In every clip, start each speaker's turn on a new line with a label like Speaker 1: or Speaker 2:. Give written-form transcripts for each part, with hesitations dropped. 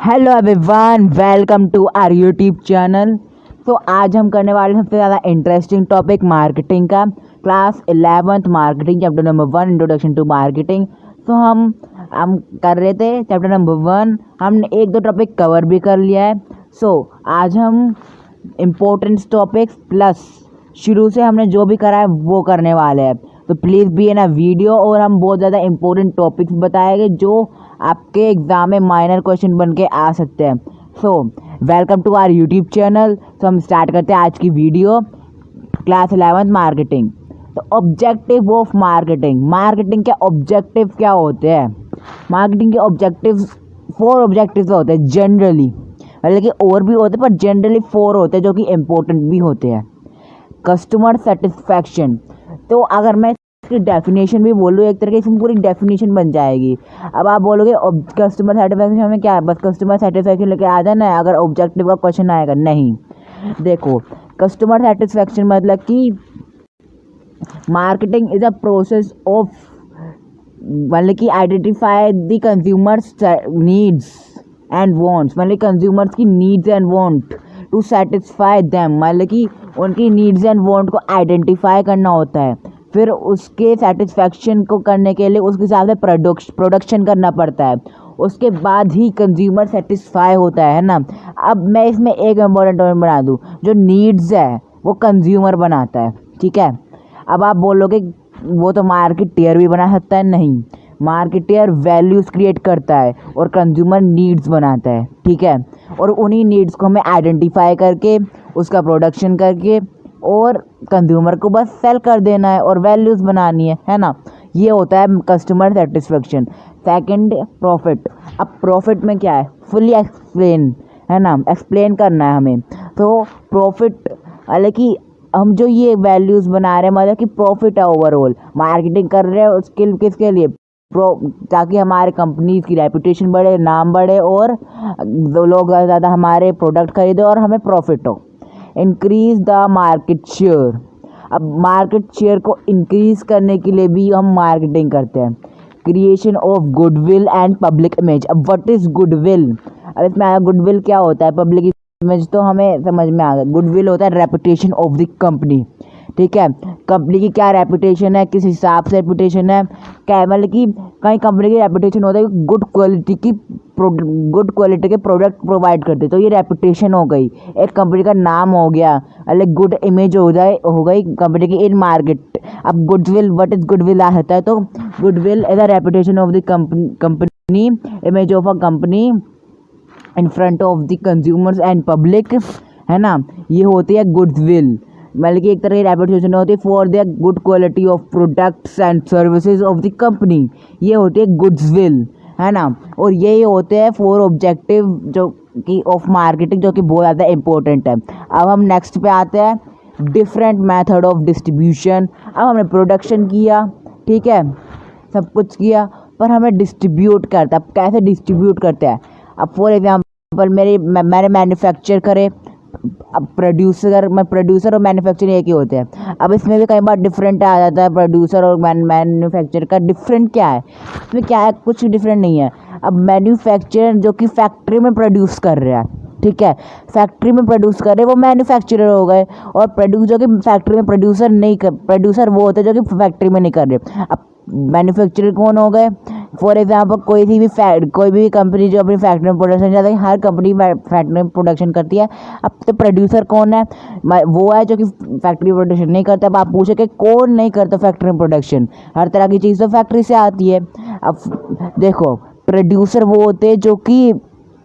Speaker 1: Hello everyone, welcome to our YouTube channel. तो आज हम करने वाले सबसे ज़्यादा इंटरेस्टिंग टॉपिक मार्केटिंग का। Class 11th marketing chapter number 1 introduction to marketing. तो हम कर रहे थे चैप्टर नंबर 1। हमने एक दो टॉपिक कवर भी कर लिया है। आज हम इम्पोर्टेंट टॉपिक्स प्लस शुरू से हमने जो भी करा है वो करने वाले हैं। तो please be in a video. और हम बहुत ज़्यादा इंपॉर्टेंट टॉपिक्स बताएंगे जो आपके एग्ज़ाम में माइनर क्वेश्चन बन के आ सकते हैं। Welcome to our YouTube channel. हम स्टार्ट करते हैं आज की वीडियो। Class 11th marketing. तो ऑब्जेक्टिव ऑफ मार्केटिंग, मार्केटिंग के ऑब्जेक्टिव क्या होते हैं? मार्केटिंग के ऑब्जेक्टिव 4 ऑब्जेक्टिव होते हैं जनरली, मतलब कि और भी होते हैं पर जनरली 4 होते हैं जो कि इम्पोर्टेंट भी होते हैं। Customer satisfaction. तो अगर मैं इसकी डेफिनेशन भी बोलूँ, एक तरह की इसमें पूरी डेफिनेशन बन जाएगी। अब आप बोलोगे कस्टमर सेटिस्फैक्शन हमें क्या है, बस कस्टमर सेटिस्फैक्शन लेके आ जाना है अगर ऑब्जेक्टिव का क्वेश्चन आएगा? नहीं, देखो कस्टमर सेटिस्फैक्शन मतलब कि marketing is a process of, मतलब कि identify the consumers needs and wants, मतलब कंज्यूमर्स की needs and want to satisfy them, मतलब कि उनकी नीड्स एंड वांट को आइडेंटिफाई करना होता है। फिर उसके सेटिस्फैक्शन को करने के लिए उसके हिसाब से प्रोडक्शन करना पड़ता है। उसके बाद ही कंज्यूमर सेटिस्फाई होता है ना। अब मैं इसमें एक इम्पोर्टेंट टर्म बना दूँ, जो नीड्स है वो कंज्यूमर बनाता है, ठीक है। अब आप बोलोगे वो तो मार्केटियर भी बना सकता है। नहीं, मार्केटियर वैल्यूज़ क्रिएट करता है और कंज्यूमर नीड्स बनाता है, ठीक है। और उन्हीं नीड्स को हमें आइडेंटिफाई करके उसका प्रोडक्शन करके और कंज्यूमर को बस सेल कर देना है और वैल्यूज़ बनानी है ना। ये होता है कस्टमर सेटिस्फेक्शन। Second, profit. अब प्रॉफिट में क्या है, फुली एक्सप्लेन, है ना, एक्सप्लेन करना है हमें। तो प्रॉफिट मतलब कि हम जो ये वैल्यूज़ बना रहे हैं, मतलब कि प्रॉफिट है ओवरऑल। मार्केटिंग कर रहे हैं उसके किसके लिए, ताकि हमारे कंपनी की रेपुटेशन बढ़े, नाम बढ़े और लोग ज़्यादा हमारे प्रोडक्ट खरीदे और हमें प्रॉफिट हो। Increase the market share. अब मार्केट शेयर को इंक्रीज़ करने के लिए भी हम मार्केटिंग करते हैं। Creation of goodwill and public image. अब व्हाट इज़ गुडविल? अब इसमें आया गुडविल क्या होता है, पब्लिक इमेज तो हमें समझ में आ गया। गुडविल होता है रेपुटेशन ऑफ द कंपनी, ठीक है। कंपनी की क्या रेपुटेशन है, किस हिसाब से रेपुटेशन है, क्या मतलब कि कहीं कंपनी की रेपुटेशन होता है गुड क्वालिटी के प्रोडक्ट प्रोवाइड करते, तो ये रेपुटेशन हो गई, एक कंपनी का नाम हो गया, अलग गुड इमेज हो गई कंपनी की इन मार्केट। अब गुडविल, व्हाट इज गुडविल आ सकता है, तो goodwill is a reputation of the company, image of a company in front of the consumers and public, है ना। ये होती है गुडविल, मतलब कि एक तरह की रेपुटेशन होती है for the good quality of products and services of the company. ये होती है गुडविल, है ना। और यही होते हैं 4 ऑब्जेक्टिव जो कि ऑफ मार्केटिंग, जो कि बहुत ज़्यादा इंपॉर्टेंट है। अब हम नेक्स्ट पे आते हैं, डिफरेंट मेथड ऑफ डिस्ट्रीब्यूशन। अब हमने प्रोडक्शन किया, ठीक है, सब कुछ किया, पर हमें डिस्ट्रीब्यूट करता है। अब कैसे डिस्ट्रीब्यूट करते हैं? अब फॉर एग्जाम्पल मैंने मैन्युफैक्चर करे, अब प्रोड्यूसर और मैन्युफैक्चर एक ही होते हैं। अब इसमें भी कई बार डिफरेंट आ जाता है, प्रोड्यूसर और मैन्युफैक्चर का डिफरेंट क्या है, इसमें क्या है, कुछ डिफरेंट नहीं है। अब मैन्युफैक्चर जो कि फैक्ट्री में प्रोड्यूस कर रहा है, ठीक है, फैक्ट्री में प्रोड्यूस कर रहे वो मैन्युफैक्चरर हो गए। और जो कि फैक्ट्री में प्रोड्यूसर वो होते हैं जो कि फैक्ट्री में नहीं कर रहे। अब मैन्युफैक्चरर कौन हो गए? फॉर एग्जाम्पल कोई भी कंपनी जो अपनी फैक्ट्री में प्रोडक्शन करती है, हर कंपनी फैक्ट्री में प्रोडक्शन करती है। अब तो प्रोड्यूसर कौन है? वो है जो कि फैक्ट्री में प्रोडक्शन नहीं करता। अब आप पूछे कि कौन नहीं करता फैक्ट्री में प्रोडक्शन? हर तरह की चीज़ तो फैक्ट्री से आती है। अब देखो प्रोड्यूसर वो होते हैं जो कि,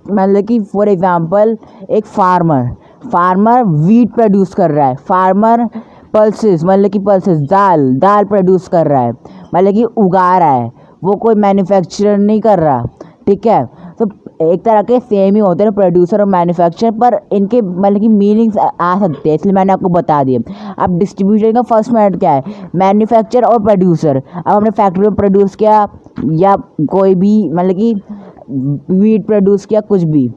Speaker 1: मतलब कि फॉर एग्जांपल एक फार्मर वीट प्रोड्यूस कर रहा है, फार्मर पल्सेस, मतलब कि पल्सेस दाल प्रोड्यूस कर रहा है, मतलब कि उगा रहा है, वो कोई मैन्युफैक्चरर नहीं कर रहा, ठीक है। तो एक तरह के सेम ही होते हैं प्रोड्यूसर और मैन्युफैक्चरर, पर इनके मतलब कि मीनिंग्स आ सकते हैं, इसलिए मैंने आपको बता दिया। अब डिस्ट्रीब्यूशन का फर्स्ट मेथड क्या है, मैन्युफैक्चर और प्रोड्यूसर। अब हमने फैक्ट्री में प्रोड्यूस किया या कोई भी, मतलब कि वीट प्रोड्यूस किया, कुछ भी,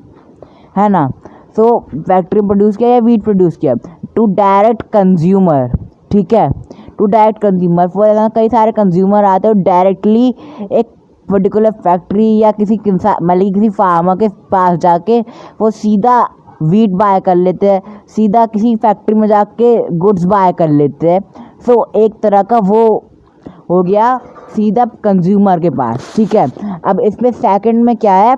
Speaker 1: है ना। तो फैक्ट्री में प्रोड्यूस किया या वीट प्रोड्यूस किया, टू डायरेक्ट कंज्यूमर, ठीक है, to direct consumer. For example कई सारे कंज्यूमर आते हैं और डायरेक्टली एक पर्टिकुलर फैक्ट्री या किसी मतलब किसी फार्मर के पास जाके वो सीधा वीट बाय कर लेते हैं, सीधा किसी फैक्ट्री में जाके गुड्स बाय कर लेते हैं। सो एक तरह का वो हो गया सीधा कंज्यूमर के पास, ठीक है। अब इसमें सेकंड में क्या है,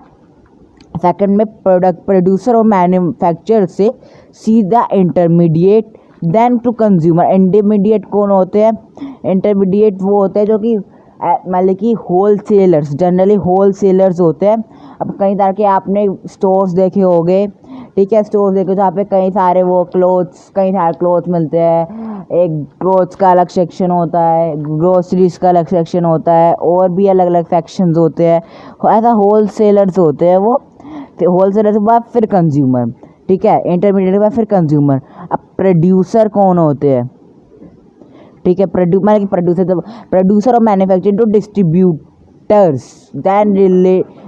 Speaker 1: सेकंड में प्रोडक्ट प्रोड्यूसर और मैन्युफैक्चरर से सीधा intermediate then to consumer. Intermediate कौन होते हैं? इंटरमीडिएट वो होते हैं जो कि मतलब कि whole sellers, generally whole sellers होते हैं। अब कई तरह के आपने स्टोर्स देखे होंगे, ठीक है, स्टोर्स देखे जहाँ पे कई सारे वो कई सारे क्लोथ्स मिलते हैं। एक क्लोथ्स का अलग सेक्शन होता है, ग्रोसरीज का अलग सेक्शन होता है, और भी अलग अलग सेक्शंस होते हैं। ऐसा होल सेलर्स होते हैं वो, होल सेलर के बाद फिर कंज्यूमर, ठीक है, इंटरमीडिएट के बाद फिर कंज्यूमर। अब प्रोड्यूसर कौन होते हैं? ठीक है, मतलब कि प्रोड्यूसर और manufacturing to distributors then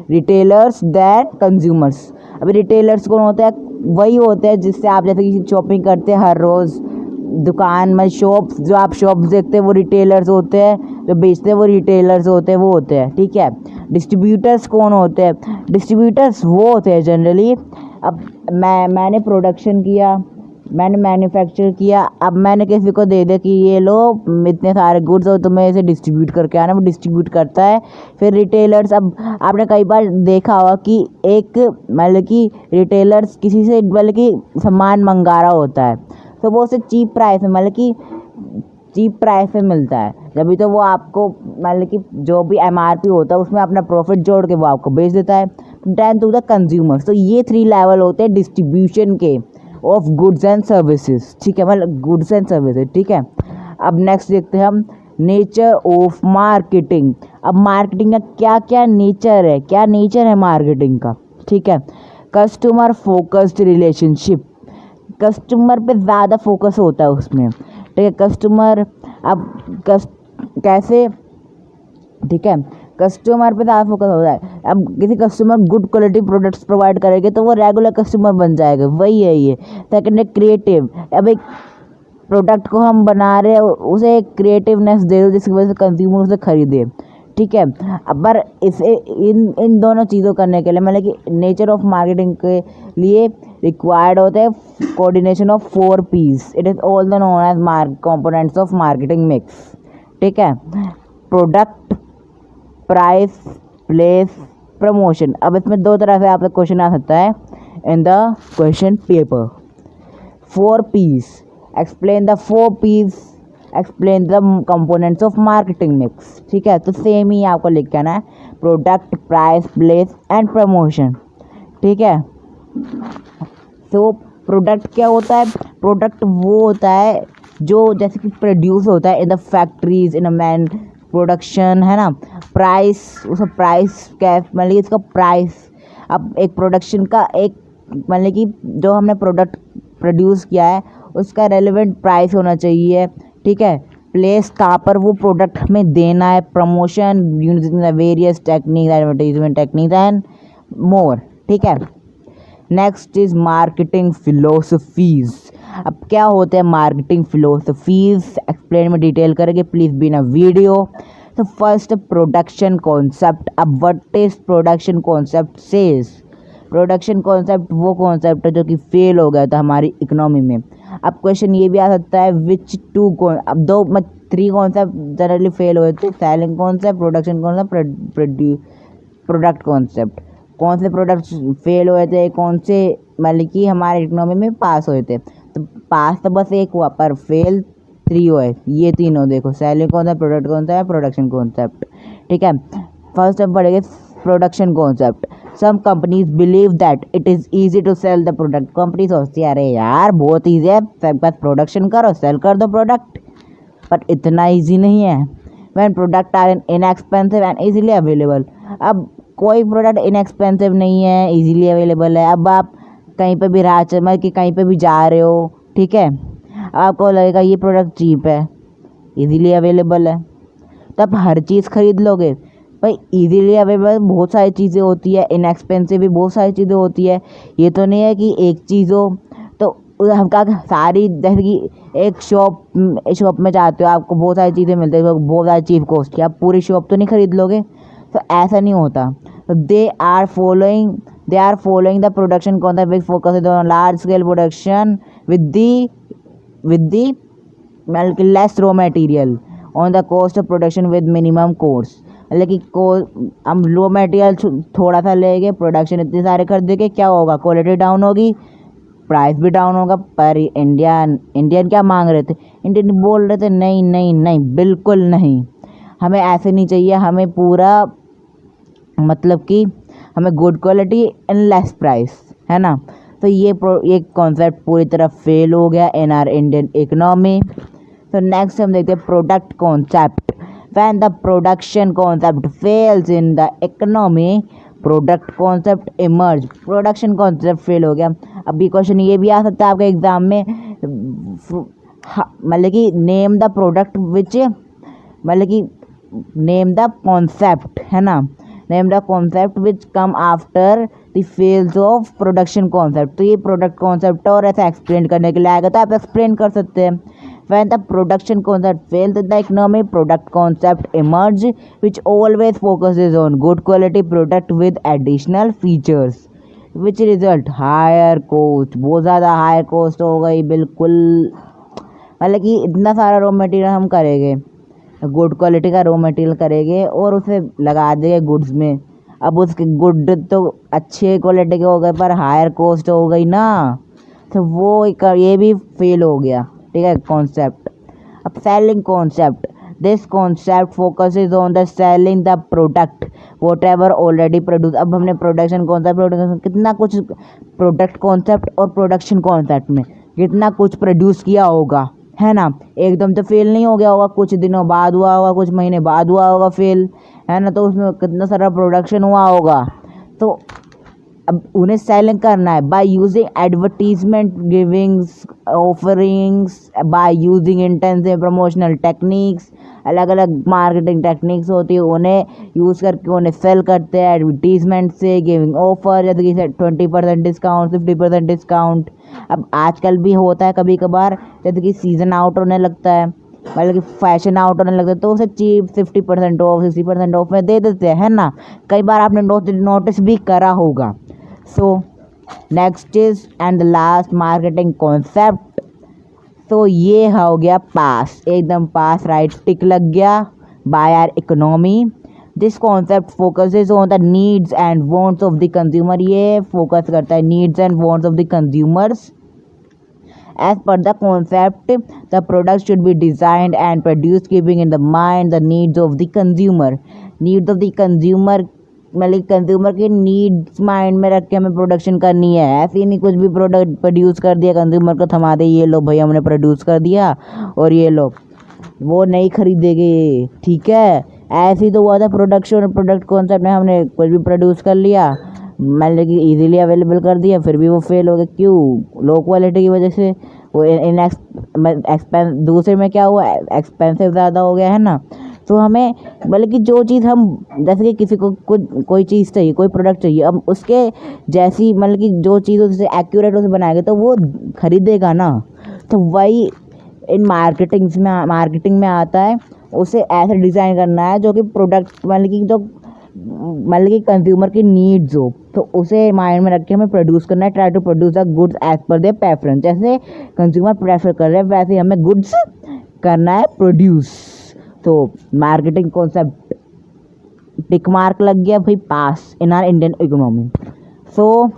Speaker 1: retailers then consumers. अभी रिटेलर्स कौन होते हैं? वही होते हैं जिससे आप जैसे कि शॉपिंग करते हैं हर रोज़ दुकान में, शॉप्स, जो आप शॉप्स देखते हैं वो रिटेलर्स होते हैं, जो बेचते हैं वो रिटेलर्स होते हैं, वो होते हैं, ठीक है। डिस्ट्रीब्यूटर्स कौन होते हैं? डिस्ट्रीब्यूटर्स वो होते हैं जनरली, अब मैंने प्रोडक्शन किया, मैंने मैन्युफैक्चर किया, अब मैंने किसी को दे दिया कि ये लो इतने सारे गुड्स और तुम्हें इसे डिस्ट्रीब्यूट करके आना, वो डिस्ट्रीब्यूट करता है। फिर रिटेलर्स, अब आपने कई बार देखा होगा कि एक मतलब कि रिटेलर्स किसी से मतलब कि सामान मंगा रहा होता है, तो वो उसे चीप प्राइस में, मतलब कि चीप प्राइस में मिलता है, जब तो वो आपको मतलब कि जो भी MRP होता है उसमें अपना प्रॉफिट जोड़ के वो आपको बेच देता है। Then to the consumer. तो ये 3 लेवल होते हैं डिस्ट्रीब्यूशन के ऑफ गुड्स एंड सर्विसेज, ठीक है, मतलब गुड्स एंड सर्विसेज, ठीक है। अब नेक्स्ट देखते हैं हम नेचर ऑफ मार्केटिंग। अब मार्केटिंग का क्या क्या नेचर है, क्या नेचर है मार्केटिंग का, ठीक है। कस्टमर फोकस्ड रिलेशनशिप, कस्टमर पे ज़्यादा फोकस होता है उसमें, ठीक है। कस्टमर अब कैसे, ठीक है, कस्टमर पे ज़्यादा फोकस होता है। अब किसी customer good quality products provide करेंगे तो वो रेगुलर कस्टमर बन जाएगा, वही है ये। सेकंड है क्रिएटिव। अब एक प्रोडक्ट को हम बना रहे हैं, उसे एक क्रिएटिवनेस दे दो जिसकी वजह से कंज्यूमर उसे खरीदे, ठीक है। अब पर इसे इन दोनों चीज़ों करने के लिए मतलब कि नेचर ऑफ मार्केटिंग के लिए रिक्वायर्ड होता है coordination of 4 P's। It is also known as components of marketing mix, ठीक है। Product, price, place, promotion. अब इसमें 2 तरह से आपका क्वेश्चन आ सकता है in the question paper. 4 P's, explain the 4 P's, explain the components of marketing mix, ठीक है। तो सेम ही आपको लिख के आना है, product, price, place and promotion, ठीक है। तो प्रोडक्ट क्या होता है? प्रोडक्ट वो होता है जो जैसे कि प्रोड्यूस होता है in the factories, in a man production, है ना। प्राइस, उसका प्राइस क्या है, मतलब इसका प्राइस, अब एक प्रोडक्शन का एक मतलब कि जो हमने प्रोडक्ट प्रोड्यूस किया है उसका रेलेवेंट प्राइस होना चाहिए, ठीक है। प्लेस, कहाँ पर वो प्रोडक्ट हमें देना है। Promotion, using the various techniques, advertisement techniques and more, ठीक है। Next is marketing philosophies. अब क्या होते हैं मार्केटिंग फिलोसफीज, एक्सप्लेन में डिटेल करेंगे, please be in a video. तो फर्स्ट प्रोडक्शन कॉन्सेप्ट। अब what is production concept says? Production concept वो कॉन्सेप्ट है जो कि फेल हो गया था हमारी इकोनॉमी में। अब क्वेश्चन ये भी आ सकता है विच टू अब 3 कॉन्सेप्ट जनरली फेल हुए थे, selling concept, production concept, product concept. कौन से प्रोडक्ट फेल हुए थे, कौन से मतलब कि हमारे इकोनॉमी में पास हुए थे? तो पास तो बस एक हुआ पर फेल 3 हुए, ये तीनों देखो, selling concept, product concept, production concept, ठीक है। फर्स्ट हम पढ़ेंगे production concept. Some companies believe that it is easy to sell the product. Company सोचती है अरे यार बहुत ईजी है, बस प्रोडक्शन करो, सेल कर दो प्रोडक्ट, पर इतना ईजी नहीं है। When product are inexpensive and easily available. अब कोई प्रोडक्ट इनएक्सपेंसिव नहीं है, इजीली अवेलेबल है। अब आप कहीं पे भी राह मतलब कि कहीं पे भी जा रहे हो, ठीक है, आपको लगेगा ये प्रोडक्ट चीप है, इजीली अवेलेबल है, तो आप हर चीज़ खरीद लोगे। भाई इजीली अवेलेबल बहुत सारी चीज़ें होती है, इनएक्सपेंसिव भी बहुत सारी चीज़ें होती है। ये तो नहीं है कि एक चीज़ हो। तो हम क्या सारी, जैसे कि एक शॉप में जाते हो, आपको बहुत सारी चीज़ें मिलती है, बहुत सारी चीप कॉस्ट की, आप पूरी शॉप तो नहीं खरीद लोगे। तो ऐसा नहीं होता। तो they are following the production concept which focus on large scale production with the less raw material on the cost of production with minimum cost। मतलब कि हम रो मटेरियल थोड़ा सा लेंगे, प्रोडक्शन इतने सारे कर देंगे, क्या होगा, क्वालिटी डाउन होगी, प्राइस भी डाउन होगा। पर इंडियन क्या मांग रहे थे, इंडियन बोल रहे थे नहीं नहीं नहीं, बिल्कुल नहीं, हमें ऐसे नहीं चाहिए, हमें पूरा मतलब कि हमें good quality and less price, है ना। तो ये कॉन्सेप्ट पूरी तरह फेल हो गया इन आर इंडियन इकोनॉमी। तो नेक्स्ट हम देखते हैं product concept. When the production concept fails in the economy, product concept emerge. Production concept fail हो गया। अब ये क्वेश्चन ये भी आ सकता है आपके एग्जाम में, मतलब कि नेम द प्रोडक्ट विच, मतलब कि नेम द कॉन्सेप्ट, है ना, name the concept which come after the fails of production concept. तो ये प्रोडक्ट कॉन्सेप्ट और ऐसा एक्सप्लेन करने के लिए आएगा तो आप एक्सप्लेन कर सकते हैं। When the production concept fails in the economy, product concept emerge, which always focuses on good quality product with additional features, which result higher cost। बहुत ज़्यादा हायर कॉस्ट हो गई, बिल्कुल, मतलब कि इतना सारा रॉ मटेरियल हम करेंगे, गुड क्वालिटी का रॉ मटेरियल करेंगे और उसे लगा देंगे गुड्स में। अब उसके गुड तो अच्छे क्वालिटी के हो गए पर हायर कॉस्ट हो गई ना, तो वो ये भी फेल हो गया, ठीक है, कॉन्सेप्ट। अब selling concept, this concept focuses on the selling the product what ever already produce. अब हमने प्रोडक्शन कॉन्सेप्ट कितना कुछ, प्रोडक्ट कॉन्सेप्ट और प्रोडक्शन कॉन्सेप्ट में कितना कुछ प्रोड्यूस किया होगा, है ना, एकदम तो फेल नहीं हो गया होगा, कुछ दिनों बाद हुआ होगा, कुछ महीने बाद हुआ होगा फेल, है ना, तो उसमें कितना सारा प्रोडक्शन हुआ होगा। तो अब उन्हें सेलिंग करना है by using advertisement givings offerings, by using intensive promotional techniques. अलग अलग मार्केटिंग टेक्निक्स होती है, उन्हें यूज़ करके उन्हें सेल करते हैं एडवर्टीजमेंट से, गिविंग ऑफर, जैसे कि 20% डिस्काउंट, 50% डिस्काउंट। अब आजकल भी होता है कभी कभार, जैसे कि सीज़न आउट होने लगता है, मतलब कि फैशन आउट होने लगता है, तो उसे चीप 50% ऑफ, 60% ऑफ में दे देते हैं, है ना। कई बार आपने नोटिस भी करा होगा। So next is and the last marketing concept. तो ये हो गया पास, एकदम पास, राइट, टिक लग गया by our economy. This concept focuses on the needs and wants of the consumer. ये फोकस करता है needs and wants of the consumers. As per the concept, the product should be designed and produced keeping in the mind the needs of the consumer। Needs of the consumer मतलब consumer के needs mind में रख के हमें production करनी है। ऐसे ही नहीं कुछ भी प्रोडक्ट प्रोड्यूस कर दिया, कंज्यूमर को थमा दे, ये लो भाई हमने प्रोड्यूस कर दिया और ये लो, वो नहीं खरीदेंगे, ठीक है। ऐसे ही तो हुआ था प्रोडक्शन और प्रोडक्ट कॉन्सेप्ट में, हमने कुछ भी प्रोड्यूस कर लिया, मतलब कि इजीली अवेलेबल कर दिया, फिर भी वो फेल हो गया। क्यों? लो क्वालिटी की वजह से। वो एक्सपेंस, दूसरे में क्या हुआ, एक्सपेंसिव ज़्यादा हो गया, है ना। तो हमें मतलब कि जो चीज़ हम, जैसे कि किसी को कोई चीज़ चाहिए, कोई प्रोडक्ट चाहिए, अब उसके जैसी मतलब कि जो चीज़ उससे एक्यूरेट उसे बनाएगा तो वो खरीदेगा ना। तो वही इन मार्केटिंग में आता है, उसे ऐसे डिज़ाइन करना है जो कि प्रोडक्ट मतलब कि कंज्यूमर की नीड्स हो, तो उसे माइंड में रख के हमें प्रोड्यूस करना है। Try to produce the goods as per their preference. जैसे कंज्यूमर प्रेफर कर रहे हैं वैसे हमें गुड्स करना है प्रोड्यूस। तो मार्केटिंग कॉन्सेप्ट टिक मार्क लग गया भाई, पास इन आर इंडियन इकोनॉमी। सो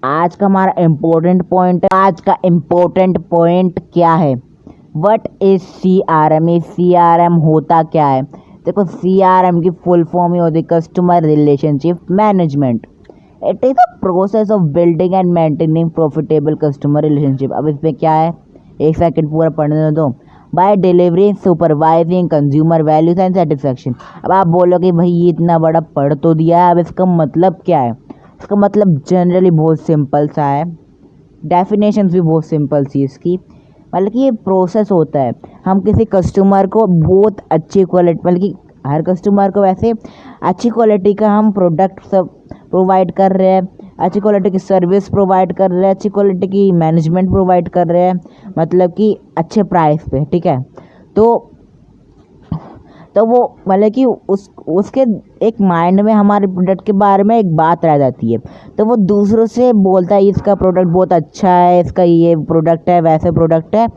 Speaker 1: आज का हमारा इम्पोर्टेंट पॉइंट क्या है, व्हाट इज CRM। CRM होता क्या है? देखो, CRM की फुल फॉर्म ही होती है customer relationship management. It is a process of building and maintaining profitable customer relationship. अब इसमें क्या है, एक सेकंड पूरा पढ़ने दो। By delivering supervising consumer values and satisfaction. अब आप बोलोगे भाई ये इतना बड़ा पढ़ तो दिया है, अब इसका मतलब क्या है? इसका मतलब जनरली बहुत सिंपल सा है, डेफिनेशन भी बहुत सिंपल सी इसकी। मतलब कि ये प्रोसेस होता है, हम किसी कस्टमर को बहुत अच्छी क्वालिटी, मतलब कि हर कस्टमर को वैसे अच्छी क्वालिटी का हम प्रोडक्ट सब प्रोवाइड कर रहे हैं, अच्छी क्वालिटी की सर्विस प्रोवाइड कर रहे हैं, अच्छी क्वालिटी की मैनेजमेंट प्रोवाइड कर रहे हैं, मतलब कि अच्छे प्राइस पे, ठीक है। तो तो वो मतलब कि उसके एक माइंड में हमारे प्रोडक्ट के बारे में एक बात रह जाती है, तो वो दूसरों से बोलता है इसका प्रोडक्ट बहुत अच्छा है, इसका ये प्रोडक्ट है, वैसे प्रोडक्ट है।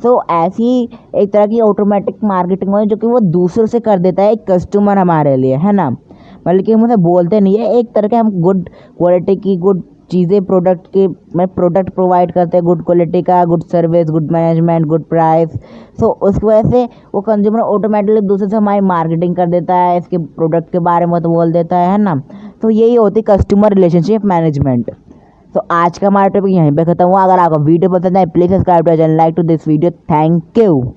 Speaker 1: तो ऐसी एक तरह की ऑटोमेटिक मार्केटिंग है जो कि वो दूसरों से कर देता है एक कस्टमर हमारे लिए, है ना। मतलब कि हम उसे बोलते नहीं है, एक तरह के हम गुड क्वालिटी की गुड चीज़ें प्रोडक्ट के में प्रोडक्ट प्रोवाइड करते हैं, गुड क्वालिटी का, good service, good management, good price. So उस वजह से वो कंज्यूमर ऑटोमेटिकली दूसरे से हमारी मार्केटिंग कर देता है, इसके प्रोडक्ट के बारे में तो बोल देता है ना। तो यही होती कस्टमर रिलेशनशिप मैनेजमेंट। तो आज का हमारा टॉपिक यहीं पे खत्म हुआ। अगर आपको वीडियो पसंद है please subscribe to channel, like to this video. Thank you.